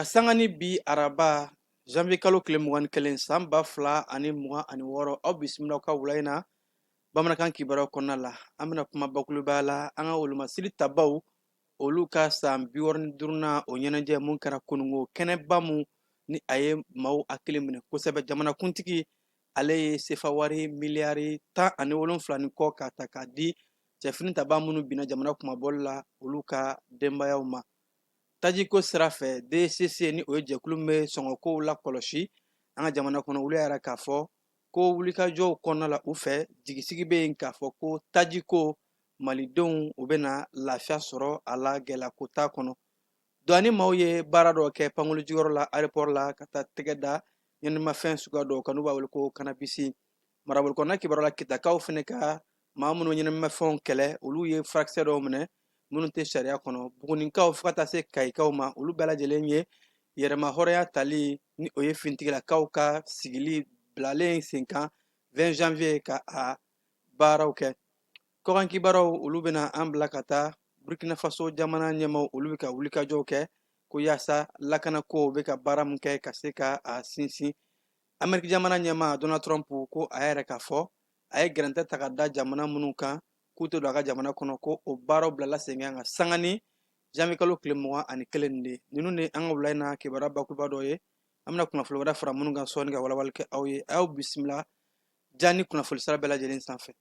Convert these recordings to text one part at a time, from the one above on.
Ka sanga ni bi araba janvier kalo tile 21 san 2026 aw bisimila ka wula in na bamanankan kibaruyaw kɔnɔna la an bɛna kuma bakuruba la an ka wolomasiri tabaw olu ka san 65 o ɲɛnajɛ mun kɛra kunungo kɛnɛba mun ni a ye maaw hakili minɛ kosɛbɛ jamanakuntigi ale ye sefa wari miliyari 17 ni kɔ ka ta k'a di cɛfini taba minnu binna jamana kumabɔli la olu ka denbayaw ma. Tajiko sira fɛ DCC ni o ye jɛkulu min bɛ sɔngɔkow la kɔlɔsi an ka jamana kɔnɔ olu yɛrɛ k'a fɔ ko wulikajɔw kɔnɔna la u fɛ jigisigi bɛ yen k'a fɔ ko tajiko malidenw u bɛna lafiya sɔrɔ a la gɛlɛyako t'a kɔnɔ. Dɔnni maaw ye baara dɔ kɛ pankurunjigiyɔrɔ la aéroport la ka taa tɛgɛ da ɲɛnamafɛn suguya dɔw kan n'u b'a wele ko kanabisi. Marabolo kɔnɔna kibaruya la kitakaw fana ka maa minnu ɲɛnamafɛnw kɛlɛ olu ye furakisɛ dɔw minɛ minnu tɛ sariya kɔnɔ. Bugunikaw fo ka taa se kayikaw ma olu bɛɛ lajɛlen ye yɛrɛma hɔrɔnya tali ni o ye finitigilakaw ka sigili bilalen sen kan 20 janvier ka a baaraw kɛ. Kɔkan kibaruyaw olu bɛna an bila ka taa Burkina Faso jamana ɲɛmaw olu bɛ ka wulikajɔw kɛ ko yaasa lakanako bɛ ka baara min kɛ ka se ka a sinsin. Ameriki jamana ɲɛma Donald Trump ko a yɛrɛ k'a fɔ a ye gɛrɛntɛ ta ka da jamana minnu kan k'u tɛ don a ka jamana kɔnɔ ko o baaraw bilala sen kan ka sanga ni janvier kalo tile 21 de ninnu de an ka wula in na kibaruya bakuruba dɔ ye an bɛna kunnafoni wɛrɛ fara minnu kan sɔɔni ka walawali kɛ aw ye a y'aw bisimila ja ni kunnafoni sira bɛɛ lajɛlen sanfɛ.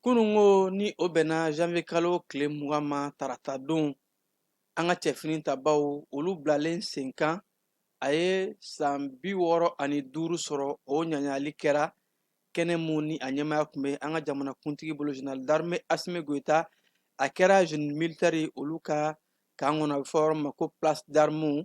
Kunungo ni o bɛnna janvier kalo tile 20 ma tarata don an ka cɛfini tabaw olu bilalen sen kan a ye san 65 sɔrɔ o ɲaɲali kɛra kɛnɛ mun ni a ɲɛmaya tun bɛ an ka jamanakuntigi bolo général d'armée Asimi Goyita a kɛra jeune militaire olu ka kan kɔnɔ a bɛ fɔ yɔrɔ min ma ko place d'armes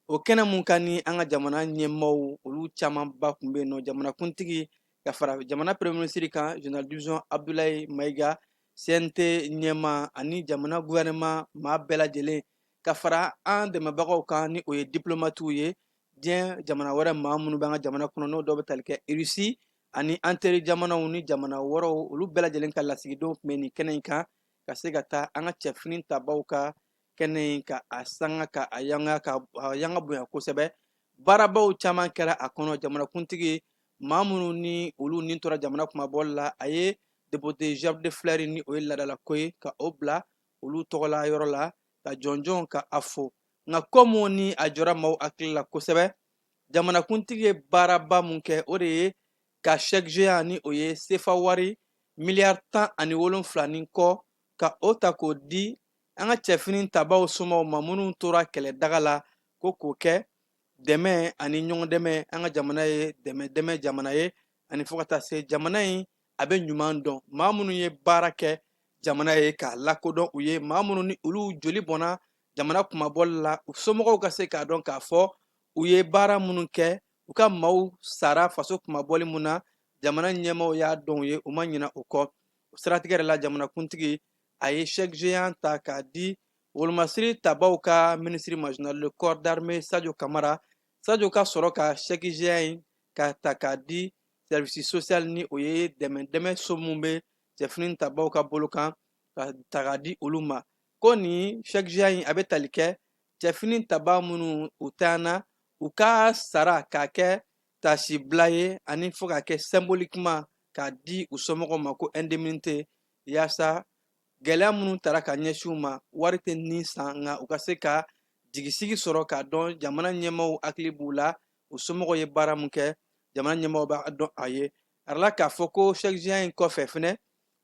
o kɛnɛ mun kan ni an ka jamana ɲɛmaw olu camanba tun bɛ yen nɔ jamanakuntigi ka fara jamana premier ministre kan général division Abdoulaye Mayiga CNT ɲɛma ani jamana gouvernement maa bɛɛ lajɛlen ka fara an dɛmɛbagaw kan ni o ye diplomatiw ye diɲɛ jamana wɛrɛ maa minnu bɛ an ka jamana kɔnɔ n'o dɔw bɛ tali kɛ Russie ani an teri jamanaw ni jamana wɔɔrɔw olu bɛɛ lajɛlen ka lasigidenw tun bɛ nin kɛnɛ in kan ka se ka taa an ka cɛfini tabaw ka kɛnɛ in ka a sanga ka a yanga bonya kosɛbɛ. Baarabaw caman kɛra a kɔnɔ jamanakuntigi maa minnu ni olu ni tora jamana kumabɔli la a ye député Jacques de Fleur ni o ye ladalako ye ka o bila olu tɔgɔla yɔrɔ la ka jɔnjɔn ka a fo nka kɔmu ni a jɔra maaw hakili la kosɛbɛ jamanakuntigi ye baaraba mun kɛ o de ye ka chèque géant ni o ye sefa wari miliyari 17 ni kɔ ka o ta k'o di an ka cɛfini tabaw somaw ma minnu tora kɛlɛdaga la ko k'o kɛ dɛmɛ ani ɲɔgɔn dɛmɛ an ka jamana ye dɛmɛ jamana ye ani fo ka taa se jamana in a bɛ ɲuman dɔn maa minnu ye baara kɛ jamana ye k'a lakodɔn u ye maa minnu ni olu joli bɔnna jamana kumabɔli la u somɔgɔw ka se k'a dɔn k'a fɔ u ye baara minnu kɛ u ka maaw sara faso kumabɔli mun na jamana ɲɛmaw y'a dɔn u ye u ma ɲinɛ o kɔ o siratigɛ yɛrɛ la jamanakuntigi a ye chèque géant ta k'a di wolomasiri tabaw ka ministre ma général de corps d'armée Sadio Kamara Sadio ka sɔrɔ ka chèque géant in ka ta k'a di service social ni o ye dɛmɛ so mun bɛ cɛfini tabaw ka bolo kan ka ta k'a di olu ma ko nin chèque géant in a bɛ tali kɛ cɛfini taba minnu u taana u ka sara k'a kɛ tasibila ye ani fo k'a kɛ symboliquement k'a di u somɔgɔw ma ko indemnité yaasa gɛlɛya minnu tara ka ɲɛsin u ma wari tɛ nin san nka u ka se ka jigisigi sɔrɔ k'a dɔn jamana ɲɛmaw hakili b'u la u somɔgɔw ye baara min kɛ jamana ɲɛmaw b'a dɔn a ye arala k'a fɔ ko chèque géant in kɔfɛ fɛnɛ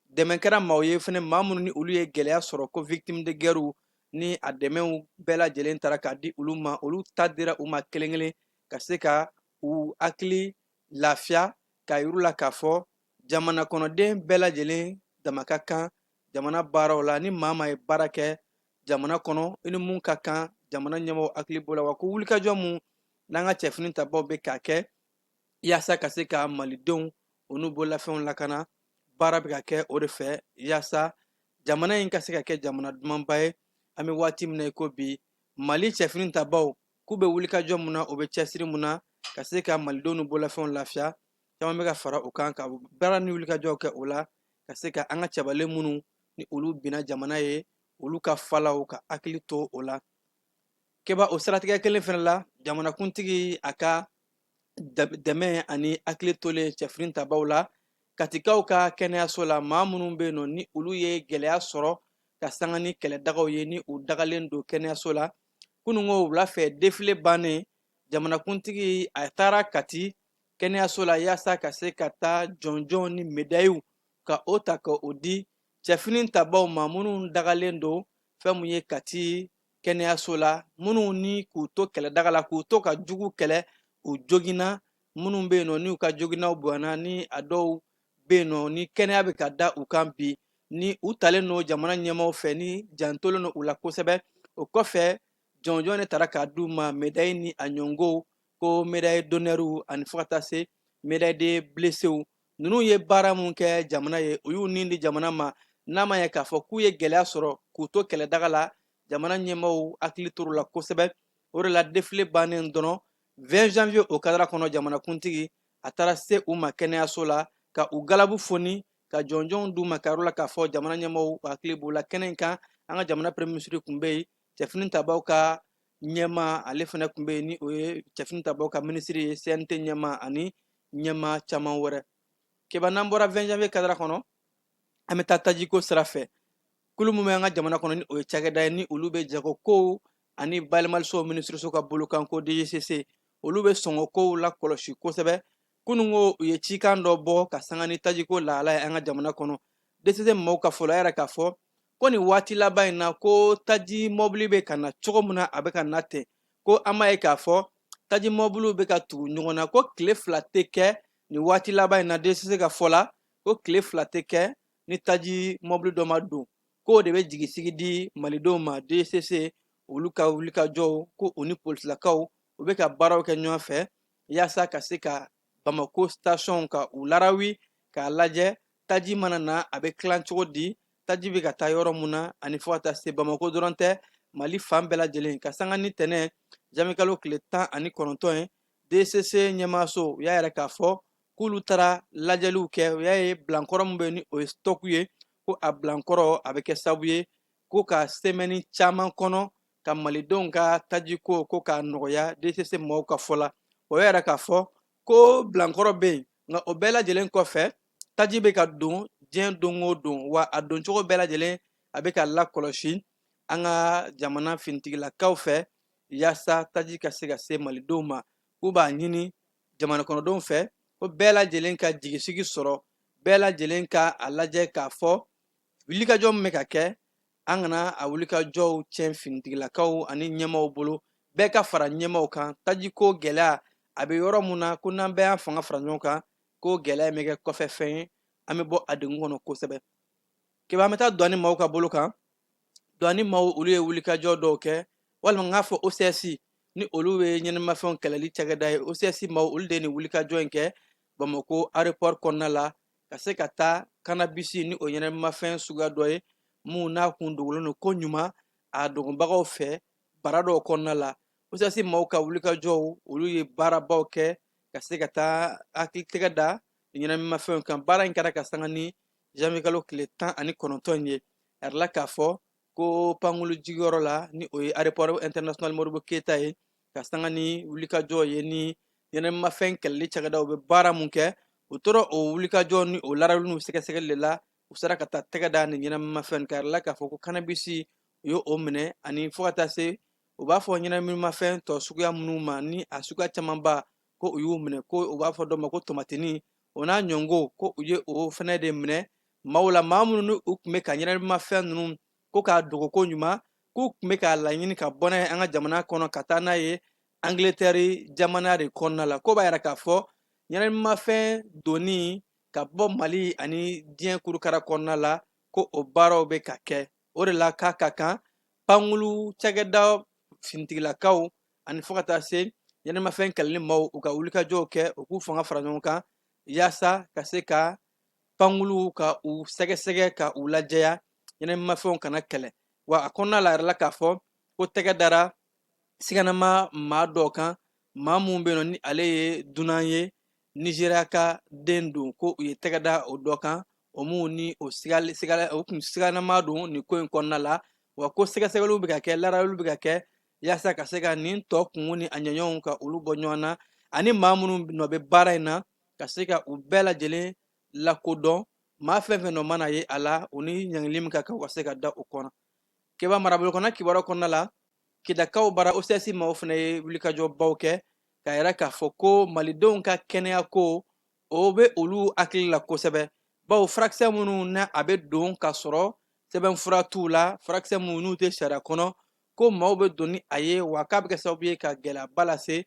dɛmɛ kɛra maaw ye fɛnɛ maa minnu ni olu ye gɛlɛya sɔrɔ ko victime de guerre ni a dɛmɛw bɛɛ lajɛlen tara k'a di olu ma olu ta dira u ma kelen kelen ka se ka u hakili lafiya k'a yir'u la k'a fɔ jamana kɔnɔden bɛɛ lajɛlen dama ka kan jamana baaraw la ni maa ye baara kɛ jamana kɔnɔ i ni mun ka kan jamana ɲɛmɔgɔw hakili b'o la wa ko wulikajɔ mun n'an ka cɛfini tabaw bɛ k'a kɛ yaasa ka se ka malidenw o n'u bololafɛnw lakana baara bɛ ka kɛ o de fɛ yaasa jamana in ka se ka kɛ jamana dumanba ye. An bɛ waati min na i ko bi Mali cɛfini tabaw k'u bɛ wulikajɔ mun na u bɛ cɛsiri mun na ka se ka malidenw ni bolofɛnw lafiya, caman bɛ ka fara u kan ka baara ni wulikajɔw kɛ o la ka se ka an ka cɛbalen minnu ni olu binna jamana ye olu ka falaw ka hakili to o la. Keba o siratigɛ kelen fana la jamanakuntigi a ka dɛmɛ ani hakili tolen cɛfini tabaw la Katikaw ka kɛnɛyaso la maa minnu bɛ yen nɔ ni olu ye gɛlɛya sɔrɔ ka sanga ni kɛlɛdagaw ye ni u dagalen don kɛnɛyaso la. Kununko wula fɛ défilé bannen jamanakuntigi a taara Kati kɛnɛyaso la yaasa ka se ka taa jɔnjɔn ni médailles ka o ta ka o di cɛfini tabaw ma minnu dagalen don fɛn mun ye Kati kɛnɛyaso la minnu ni k'u to kɛlɛdaga la k'u to ka jugu kɛlɛ u joginna minnu bɛ yen nɔ n'u ka joginnaw bonyana ni a dɔw bɛ yen nɔ ni kɛnɛya bɛ ka da u kan bi ni u talen don jamana ɲɛmaaw fɛ ni jantolen don u la kosɛbɛ. O kɔfɛ jɔnjɔn de taara k'a d'u ma médaille ni a ɲɔngow ko médaille d'honneur ani fo ka taa se médaille de blessés ninnu ye baara mun kɛ jamana ye u y'u nin di jamana ma n'a ma ɲɛ k'a fɔ k'u ye gɛlɛya sɔrɔ k'u to kɛlɛdaga la jamana ɲɛmaaw hakili tor'u la kosɛbɛ. O de la défilé bannen dɔrɔn 20 janvier o kadara kɔnɔ jamanakuntigi a taara se u ma kɛnɛyaso la ka u galabu foni ka jɔnjɔnw d'u ma ka yɔrɔ la k'a fɔ jamana ɲɛmaaw hakili b'u la. Kɛnɛ in kan an ka jamana premier ministre tun bɛ yen cɛfini tabaw ka ɲɛmaa ale fana tun bɛ yen ni o ye cɛfini tabaw ka minisiri ye CNT ɲɛmaa ani ɲɛmaa caman wɛrɛ. Keba n'an bɔra 20 janvier kadara kɔnɔ an bɛ taa tajiko sira fɛ kulu min bɛ an ka jamana kɔnɔ ni o ye cakɛda ye ni olu bɛ jagokow ani bayɛlɛmalisow minisiriso ka bolokan ko DGCC olu bɛ sɔngɔkow la kɔlɔsi kosɛbɛ. Kununko u ye cikan dɔ bɔ ka sanga ni tajiko lahala ye an ka jamana kɔnɔ. DCC mɔgɔw ka fɔlɔ yɛrɛ k'a fɔ ko nin waati laban in na ko taji mɔbili bɛ ka na cogo min na a bɛ ka na ten ko an b'a ye k'a fɔ taji mɔbiliw bɛ ka tugu ɲɔgɔn na ko tile 2 tɛ kɛ nin waati laban in na DCC ka fɔ la ko tile 2 tɛ kɛ ni taji mɔbili dɔ ma don k'o de bɛ jigisigi di malidenw ma. DCC olu ka wulikajɔw ko u ni polisilakaw u bɛ ka baaraw kɛ ɲɔgɔn fɛ yaasa ka se ka Bamako station ka u larawi k'a lajɛ taji mana na a bɛ tilan cogo di taji bɛ ka taa yɔrɔ mun na ani fo ka taa se Bamako dɔrɔn tɛ Mali fan bɛɛ lajɛlen ka sanga ni tɛnɛn janvier kalo tile 19 ye DCC ɲɛmaaso u y'a yɛrɛ k'a fɔ k'olu taara lajɛliw kɛ u y'a ye bilankɔrɔ min bɛ yen ni o ye stock ye ko a bilankɔrɔ a bɛ kɛ sababu ye ko ka semaine caman kɔnɔ ka malidenw ka tajiko ko k'a nɔgɔya DCC mɔgɔw ka fɔ la. O yɛrɛ k'a fɔ ko bilankɔrɔ bɛ yen nka o bɛɛ lajɛlen kɔfɛ taji bɛ ka don diɲɛ don o don wa a doncogo bɛɛ lajɛlen a bɛ ka lakɔlɔsi an ka jamana finitigilakaw fɛ yaasa taji ka se ka se malidenw ma. K'u b'a ɲini jamana kɔnɔdenw fɛ ko bɛɛ lajɛlen ka jigisigi sɔrɔ bɛɛ lajɛlen ka a lajɛ k'a fɔ wulikajɔ min bɛ ka kɛ an kana a wulikajɔw tiɲɛ finitigilakaw ani ɲɛmaaw bolo bɛɛ ka fara ɲɛmaaw kan. Tajiko gɛlɛya a bɛ yɔrɔ mun na ko n'an bɛɛ y'an fanga fara ɲɔgɔn kan ko gɛlɛya in bɛ kɛ kɔfɛ fɛn ye an bɛ bɔ a degun kɔnɔ kosɛbɛ. Keba an bɛ taa douane maaw ka bolo kan douane maaw olu ye wulikajɔ dɔw kɛ walima n k'a fɔ OCS ni olu ye ɲɛnɛmafɛnw kɛlɛli cakɛda ye OCS maaw olu de ye nin wulikajɔ in kɛ Bamako aéroport kɔnɔna la ka se ka taa cannabis ni o ɲɛnɛmafɛn suguya dɔ ye mun n'a kun dogolen don ko ɲuman a dogonbagaw fɛ bara dɔw kɔnɔna la. OCS maaw ka wulikajɔw olu ye baarabaw kɛ ka se ka taa hakili tɛgɛ da ɲɛnɛmafɛnw kan. Baara in kɛra ka sanga ni janvier kalo tile 19 ye a yirala k'a fɔ ko pankulu jigiyɔrɔ la ni o ye aéroport international Modibo Keyita ye ka sanga ni wulikajɔ ye ni ɲɛnɛmafɛn kɛlɛli cakɛdaw bɛ baara mun kɛ u tora o wulikajɔ ni o larawuli n'u sɛgɛsɛgɛli de la u sera ka taa tɛgɛ da nin ɲɛnɛmafɛn kan. A yirala k'a fɔ ko cannabis u ye o minɛ ani fo ka taa se u b'a fɔ ɲɛnɛminimafɛn tɔ suguya minnu ma ni a suguya camanba ko u y'u minɛ ko u b'a fɔ dɔ ma ko tomatini o n'a ɲɔngo ko u ye o fɛnɛ de minɛ maaw la maa minnu ni u tun bɛ ka ɲɛnɛminimafɛn ninnu ko k'a dogo ko ɲuman k'u tun bɛ k'a laɲini ka bɔ n'a ye an ka jamana kɔnɔ ka taa n'a ye Angleterre jamana de kɔnɔna la. Ko b'a yira k'a fɔ ɲɛnɛminimafɛn donni ka bɔ Mali ani diɲɛ kurukara kɔnɔna la ko o baaraw bɛ ka kɛ. O de la k'a ka kan pankulu cakɛda finitigilakaw ani fo ka taa se ɲɛnɛmafɛn kɛlɛli maaw u ka wulikajɔw kɛ u k'u fanga fara ɲɔgɔn kan yaasa ka se ka pankuluw ka u sɛgɛsɛgɛ ka u lajɛya ɲɛnɛmafɛnw kana kɛlɛ wa a kɔnɔna la yɛrɛ la k'a fɔ ko tɛgɛ dara siganama maa dɔ kan maa mun bɛ yen nɔ ni ale ye dunan ye nizeriya ka den don ko u ye tɛgɛ da o dɔ kan o mun ni o kun siganama don nin ko in kɔnɔna la wa ko sɛgɛsɛgɛliw bɛ ka kɛ ladaliw bɛ ka kɛ yaasa ka se ka nin tɔ kungo ni a ɲɛɲɔgɔnw ka olu bɔ ɲɔgɔn na ani maa minnu nɔ bɛ baara in na ka se ka u bɛɛ lajɛlen lakodɔn maa fɛn fɛn nɔ mana ye a la u ni ɲangili min ka kan u ka se ka da o kɔnɔ keba marabolo kɔnɔ kibaruya kɔnɔna la kidakaw bara OCS maaw fana ye wulikajɔbaw kɛ ka yɛrɛ k'a fɔ ko malidenw ka kɛnɛya ko o bɛ olu hakili la kosɛbɛ bawo furakisɛ minnu na a bɛ don ka sɔrɔ sɛbɛnfura t'u la furakisɛ minnu n'u tɛ sariya kɔnɔ ko maaw bɛ don ni a ye wa k'a bɛ kɛ sababu ye ka gɛlɛyaba lase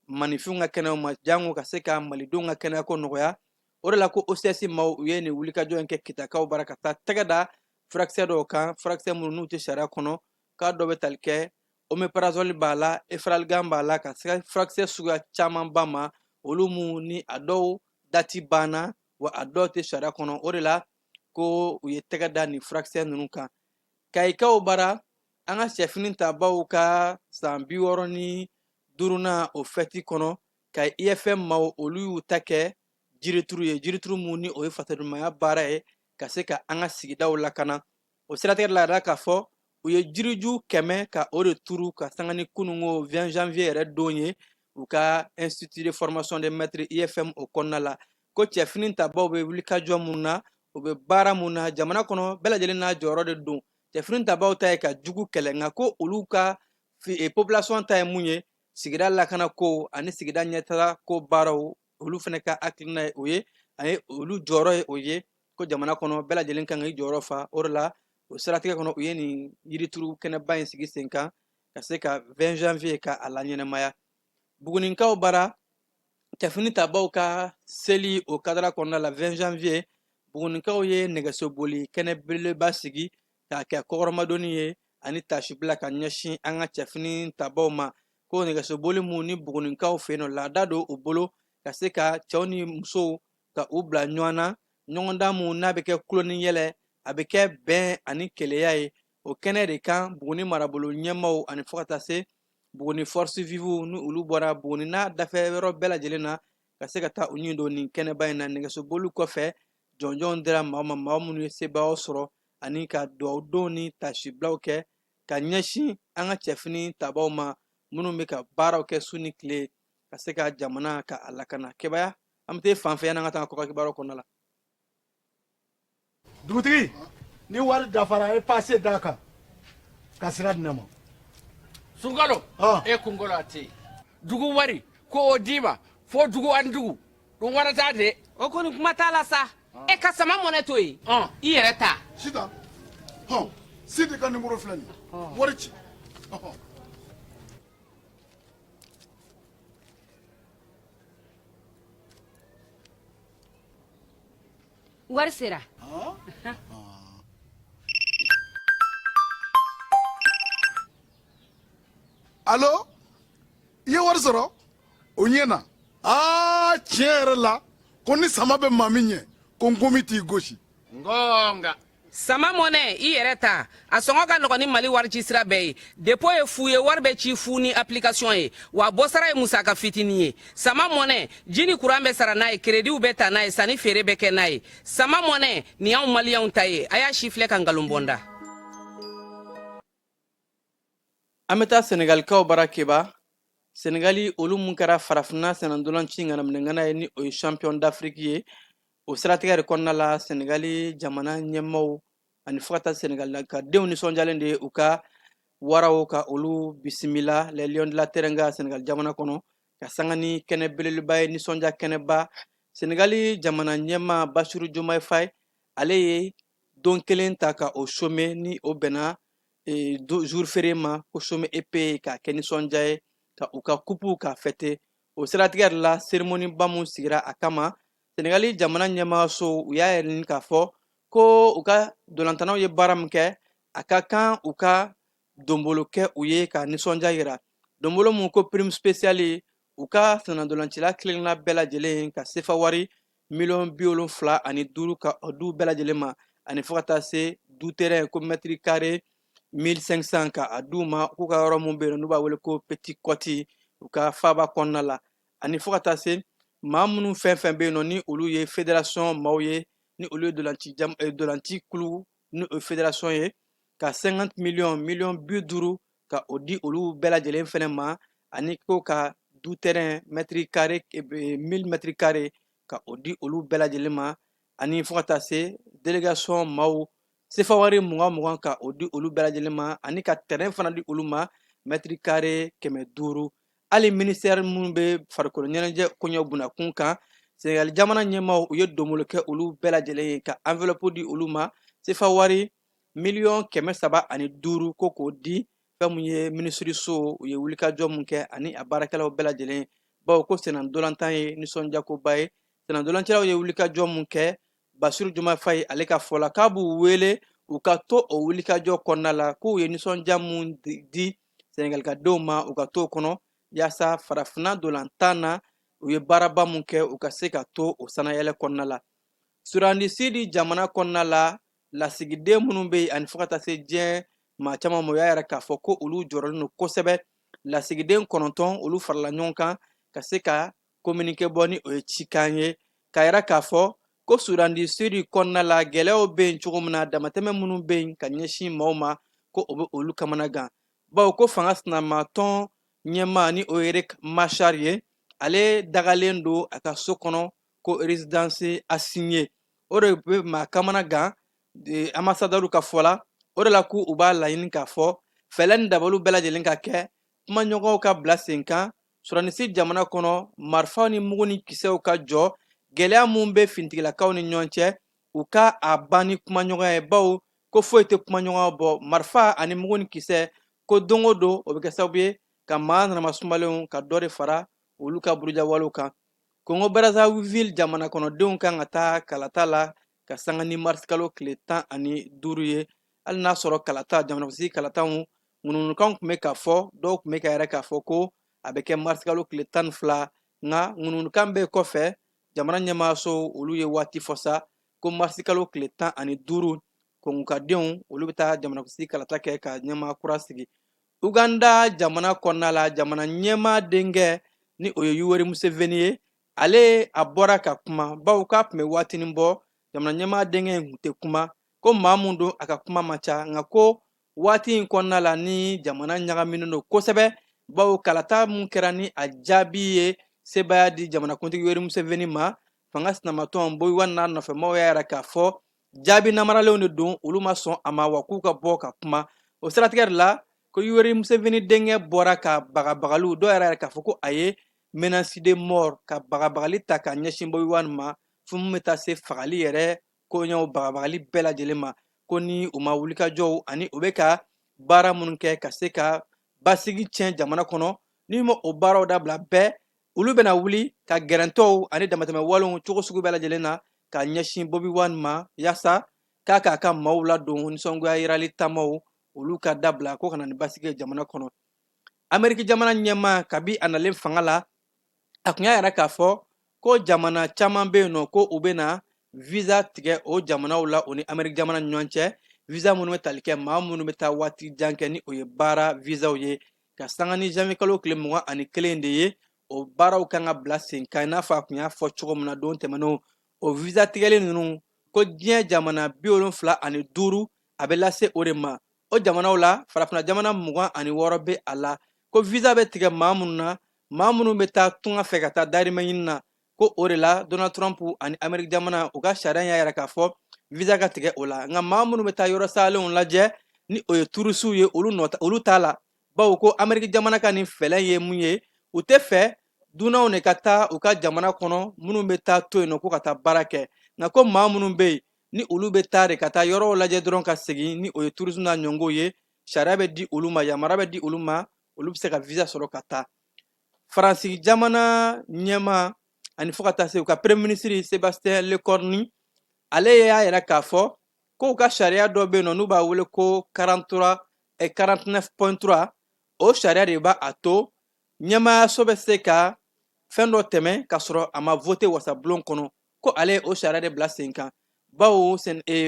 maninfinw ka kɛnɛyaw ma jango ka se ka malidenw ka kɛnɛyako nɔgɔya o de la ko OCS maaw u ye nin wulikajɔ in kɛ kitakaw bara ka taa tɛgɛ da furakisɛ dɔw kan furakisɛ minnu n'u tɛ sariya kɔnɔ k'a dɔ bɛ tali kɛ omeprazole b'a la efraligan b'a la ka se furakisɛ suguya caman ba ma olu mun ni a dɔw dati banna wa a dɔw tɛ sariya kɔnɔ o de la ko u ye tɛgɛ da nin furakisɛ ninnu kan kayikaw bara an ka sɛfini tabaw ka san 65nan o fɛti kɔnɔ ka IFM maaw olu y'u ta kɛ jirituru ye jirituru mun ni o ye fasadumaya baara ye ka se ka an ka sigidaw lakana o siratigɛ la yɛrɛ k'a fɔ u ye jiriju 100 ka o de turu ka sanga ni kunungo 20 janvier yɛrɛ don ye u ka institut de formation des maîtres IFM o kɔnɔna la ko cɛfini tabaw bɛ wulikajɔ mun na u bɛ baara mun na jamana kɔnɔ bɛɛ lajɛlen n'a jɔyɔrɔ de don cɛfini tabaw ta ye ka jugu kɛlɛ nka ko olu ka population ta ye mun ye sigida lakana ko ani sigida ɲɛtaga ko baaraw olu fana ka hakilina ye o ye a ye olu jɔyɔrɔ ye o ye ko jamana kɔnɔ bɛɛ lajɛlen kan k'i jɔyɔrɔ fa o de la o siratigɛ kɔnɔ u ye nin yirituru kɛnɛba in sigi sen kan ka se ka 20 janvier ka a la ɲɛnɛmaya bugunikaw bara cɛfini tabaw ka seli o kadara kɔnɔna la 20 janvier bugunikaw ye nɛgɛsoboli kɛnɛ belebeleba sigi k'a kɛ kɔkɔrɔmadonni ye ani tasibila ka ɲɛsin an ka cɛfini tabaw ma ko nɛgɛsoboli mun ni bugunikaw fɛ yen nɔ laada don u bolo ka se ka cɛw ni musow ka u bila ɲɔgɔn na ɲɔgɔndan mun n'a bɛ kɛ tulo ni yɛlɛ a bɛ kɛ bɛn ani keleya ye o kɛnɛ de kan buguni marabolo ɲɛmaw ani fɔ ka taa se buguni force vive ni olu bɔra buguni n'a dafɛ yɔrɔ bɛɛ lajɛlen na ka se ka taa u ɲin don nin kɛnɛba in na nɛgɛsoboli kɔfɛ jɔnjɔnw dira maa ma maa minnu ye sebaayɔ sɔrɔ ani ka duwawudenw ni tasibilaw kɛ ka ɲɛsin an ka cɛfini tabaw ma minnu bɛ ka baaraw kɛ su ni tile ka se ka jamana ka a lakana kɛbaya an bɛ taa fan fɛ yanni an ka taa kɔkɔ kibaruw kɔnɔna la dugutigi ni wari dafara e passe d'a kan ka sira di ne ma sunkalo e kunkolo a tɛ yen dugu wari ko o d'i ma fo dugu ani dugu o wari t'a de o kɔni kuma t'a la sa e ka sama mɔnɛ to yen i yɛrɛ ta Sida Sidi ka numéro filɛ nin wari ci wari sera Allo i ye wari sɔrɔ o ɲɛna tiɲɛ yɛrɛ la ko ni sama bɛ maa min ɲɛ ko n komi t'i gosi ngonga sama mɔnɛ i yɛrɛ ta a sɔngɔ ka nɔgɔn ni mali wari ci sira bɛɛ ye depo ye fu ye wari bɛ ci fu ni application ye wa bɔsara ye musaka fitinin ye sama mɔnɛ ji ni kuran bɛ sara n'a ye krediw bɛ ta n'a ye sanni feere bɛ kɛ n'a ye sama mɔnɛ nin y'anw maliyɛnw ta ye a y'a si filɛ ka nkalon bɔnda an bɛ taa senegalikaw bara keba senegali olu mun kɛra farafinna sɛnɛndolanci ŋanaminɛŋana ye ni o ye champion d'afrique ye o siratigɛ de kɔnɔna la senegali jamana ɲɛmaw ani fɔ ka taa senegali ka denw nisɔndiyalen de u ka waraw ka olu bisimila les lions de la teranga senegali jamana kɔnɔ ka sanga ni kɛnɛ belebeleba ye nisɔndiya kɛnɛba senegali jamana ɲɛma basiru jomaye faye ale ye don kelen ta ka o some ni o bɛnna jour fere ma ko some epe k'a kɛ nisɔndiya ye ka u ka kupu ka fɛte o siratigɛ de la cérémonie ba mun sigira a kama senegali jamana ɲɛmaaso u y'a yɛrɛ ɲini k'a fɔ ko u ka dolantanaw ye baara min kɛ a ka kan u ka donbolo kɛ u ye ka nisɔndiya yira donbolo mun ko prime spéciale u ka sɛnɛndolancila kelenna bɛɛ lajɛlen ka sefa wari 75,000 ani 5 ka o du bɛɛ lajɛlen ma ani fo ka taa se du terrain ko mètre carré 1500 ka a du ma k'u ka yɔrɔ mun bɛ yen n'u b'a wele ko petit kɔti u ka faaba kɔnɔna la ani fo ka taa se maa minnu fɛn fɛn bɛ yen nɔ ni olu ye fédération maaw ye ni olu ye dolanci kulu ni o fédération ye ka 50 millions 50 ka o di olu bɛɛ lajɛlen fɛnɛ ma ani ko ka du terrain mètre carré 1000 mètres carrés ka o di olu bɛɛ lajɛlen ma ani fo ka taa se délégation maaw sefa wari 20 ka o di olu bɛɛ lajɛlen ma ani ka terrain fana di olu ma mètre carré 500 hali ministère minnu bɛ farikolo ɲɛnajɛ koɲɛ bunakun kan Sénégal jamana ɲɛmaaw u ye domolo kɛ olu bɛɛ lajɛlen ye ka enveloppe di olu ma sefa wari 305,000 ko k'o di fɛn mun ye minisiriso u ye wulikajɔ mun kɛ ani a baarakɛlaw bɛɛ lajɛlen bawo ko senna ndolantan ye nisɔndiyakoba ye senna ndolancilaw ye wulikajɔ mun kɛ Basiru Juma Faye ale ka fɔ la k'a b'u wele u ka to o wulikajɔ kɔnɔna la k'u ye nisɔndiya mun di Sénégalikadenw ma u ka to o kɔnɔ yaasa farafinna ndolantan na u ye baaraba mun kɛ u ka se ka to o sanayɛlɛ kɔnɔna la surandisi di jamana kɔnɔna la lasigiden minnu bɛ yen ani fo ka taa se diɲɛ maa caman ma o y'a yɛrɛ k'a fɔ ko olu jɔrɔlen don kosɛbɛ lasigiden 9 olu farala ɲɔgɔn kan ka se ka communiqué bɔ ni o ye cikan ye k'a yɛrɛ k'a fɔ ko surandisi di kɔnɔna la gɛlɛyaw bɛ yen cogo min na damatɛmɛ minnu bɛ yen ka ɲɛsin maaw ma ko o bɛ olu kamana gan bawo ko fanga sinamatɔn ɲɛmaa ni o ye Eric Machar ye ale dagalen don a ka so kɔnɔ ko résidence assignée o de bɛ maa kamana gan ambassadeur ka fɔ la o de la ko u b'a laɲini k'a fɔ fɛlɛ ni dabaliw bɛɛ lajɛlen ka kɛ kumaɲɔgɔnw ka bila sen kan surandisi jamana kɔnɔ marifaw ni mugu ni kisɛw ka jɔ gɛlɛya mun bɛ finitigilakaw ni ɲɔgɔn cɛ u ka a ban ni kumaɲɔgɔn ye bawo ko foyi tɛ kumaɲɔgɔn bɔ marifa ani mugu ni kisɛ ko don o don o bɛ kɛ sababu ye ka maa nanamasumalenw ka dɔ de fara olu ka burujawalew kan Congo Brazzaville jamana kɔnɔdenw kan ka taa kalata la ka sanga ni mars kalo tile 15 ye hali n'a sɔrɔ kalata jamanakuntigi kalatanw ŋununukan tun bɛ k'a fɔ dɔw tun bɛ ka yɛrɛ k'a fɔ ko a bɛ kɛ mars kalo tile 12 nka ŋununukan bɛ kɔfɛ jamana ɲɛmaayaso olu ye waati fɔ sa ko mars kalo tile 15 kongokadenw olu bɛ taa jamanakuntigi kalata kɛ ka ɲɛmaa kura sigi Uganda jamana kɔnɔna la jamana ɲɛmaa denkɛ ni o ye Yoweri Museveni ye ale a bɔra ka kuma bawo k'a tun bɛ waatinin bɔ jamana ɲɛmaa denkɛ in tun tɛ kuma ko maa mun don a ka kuma man ca nka ko waati in kɔnɔna la ni jamana ɲagaminen don kosɛbɛ bawo kalata mun kɛra ni a jaabi ye sebaaya di jamanakuntigi Yoweri Museveni ma fanga sinamatɔn Boyiwani n'a nɔfɛmaw y'a yɛrɛ k'a fɔ jaabi namaralenw de don olu ma sɔn a ma wa k'u ka bɔ ka kuma o siratigɛ de la ko Yoweri Museveni denkɛ bɔra ka bagabagaliw dɔw yɛrɛ k'a fɔ ko a ye menace de mort ka bagabagali ta ka ɲɛsin Boyiwani ma fo mun bɛ taa se fagali yɛrɛ koɲɛw bagabagali bɛɛ lajɛlen ma ko ni u ma wulikajɔw ani u bɛ ka baara minnu kɛ ka se ka basigi tiɲɛ jamana kɔnɔ ni ma o baaraw dabila bɛɛ olu bɛna wuli ka gɛrɛntɔw ani damatɛmɛ walew cogo sugu bɛɛ lajɛlen na ka ɲɛsin Boyiwani ma yaasa k'a k'a ka maaw ladon nisɔngoya yirali taamaw olu ka dabila ko kana ni basigi jamana kɔnɔ Amérique jamana ɲɛmaa kabi a nalen fanga la a tun y'a yɛrɛ k'a fɔ ko jamana caman bɛ yen nɔ ko u bɛna visa tigɛ o jamanaw la o ni Amérique jamana ni ɲɔgɔn cɛ visa minnu bɛ tali kɛ maa minnu bɛ taa waati jan kɛ ni o ye baara visaw ye ka sanga ni janvier kalo tile 21 de ye o baaraw kan ka bila sen kan i n'a fɔ a tun y'a fɔ cogo min na don tɛmɛnenw o visa tigɛli ninnu ko diɲɛ jamana 75 a bɛ lase o de ma o jamanaw la farafinna jamana 26 bɛ a la ko visa bɛ tigɛ maa minnu na maa minnu bɛ taa tunga fɛ ka taa dahirimɛ ɲini na ko o de la Donald Trump ani Amérique jamana u ka sariya y'a yɛrɛ k'a fɔ visa ka tigɛ o la nka maa minnu bɛ taa yɔrɔ salenw lajɛ ni o ye turisiw ye olu t'a la bawo ko Amérique jamana ka nin fɛlɛ ye mun ye u tɛ fɛ dunanw de ka taa u ka jamana kɔnɔ minnu bɛ taa to yen nɔ ko ka taa baara kɛ nka ko maa minnu bɛ yen ni olu bɛ taa de ka taa yɔrɔw lajɛ dɔrɔn ka segin ni o ye tourisme n'a ɲɔngow ye sariya bɛ di olu ma yamara bɛ di olu ma olu bɛ se ka visa sɔrɔ ka taa Faransi jamana ɲɛmaa ani fo ka taa se u ka premier ministre Sébastien Lecornu ale y'a yɛrɛ k'a fɔ ko u ka sariya dɔ bɛ yen nɔ n'u b'a wele ko 49.3 o sariya de b'a to ɲɛmaayaso bɛ se ka fɛn dɔ tɛmɛ ka sɔrɔ a ma voté wasabulon kɔnɔ ko ale o sariya de bila sen kan bawo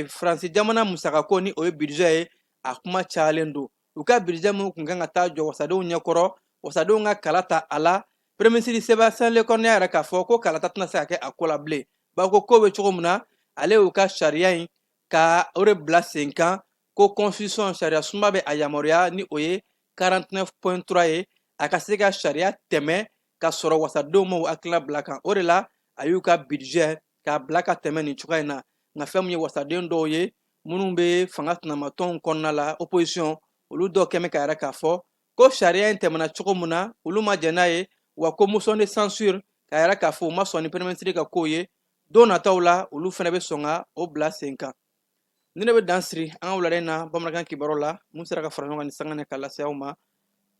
faransi jamana musakako ni o ye budget ye a kuma cayalen don u ka budget mun kun kan ka taa jɔ wasadenw ɲɛkɔrɔ wasadenw ka kala ta a la premier ministre Sébastien Lecornu yɛrɛ k'a fɔ ko kala ta tɛna se ka kɛ a ko la bilen bawo ko ko bɛ cogo min na ale y'u ka sariya in ka o de bila sen kan ko constitution sariya sunba bɛ a yamaruya ni o ye 49.3 ye a ka se ka sariya tɛmɛ ka sɔrɔ wasadenw ma u hakilina bila kan o de la a y'u ka budget k'a bila ka tɛmɛ nin cogoya in na nka fɛn min ye wasaden dɔw ye minnu bɛ fanga tɛnamatɔnw kɔnɔna la opposition olu dɔw kɛmɛ ka yɛrɛ k'a fɔ ko sariya in tɛmɛna cogo min na olu ma jɛn n'a ye wa ko motion de censure ka yɛrɛ k'a fɔ u ma sɔn ni premier ministre ka kow ye don nataw la olu fana bɛ sɔn ka o bila sen kan ni ne bɛ dan siri an ka wulada in na bamanankan kibaru la mun sera ka fara ɲɔgɔn kan ni sanga nɛ ka lase aw ma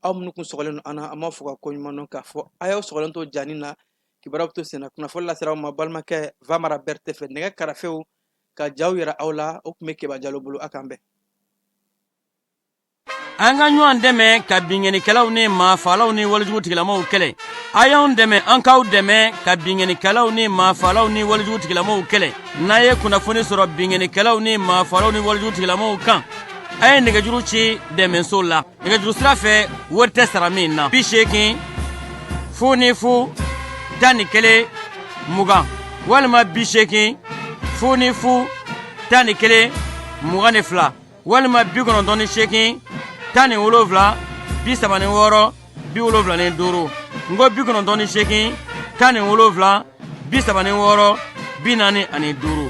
aw minnu kun sɔgɔlen don an na an b'a fɔ ka ko ɲuman dɔn k'a fɔ a y'aw sɔgɔlen to jani na kibaruw bɛ to sen na kunnafoni lasera aw ma balimakɛ Vamara Berete fɛ nɛgɛ karafew ka jaw yira aw la o tun bɛ Keba Jalo bolo a k'an bɛn. an ka ɲɔgɔn dɛmɛ ka binkɛnikɛlaw ni maafalaw ni walijugutigilamɔgɔw kɛlɛ a y'anw dɛmɛ an k'aw dɛmɛ ka binkɛnikɛlaw ni maafalaw ni walijugutigilamɔgɔw kɛlɛ n'a ye kunnafoni sɔrɔ binkɛnikɛlaw ni maafalaw ni walijugutigilamɔgɔw kan a ye nɛgɛjuru ci dɛmɛso la nɛgɛjuru sira fɛ wari tɛ sara min na 80 00 11 20 walima 80 00 11 22 walima 98 17 36 75 ngo 98 17 36 45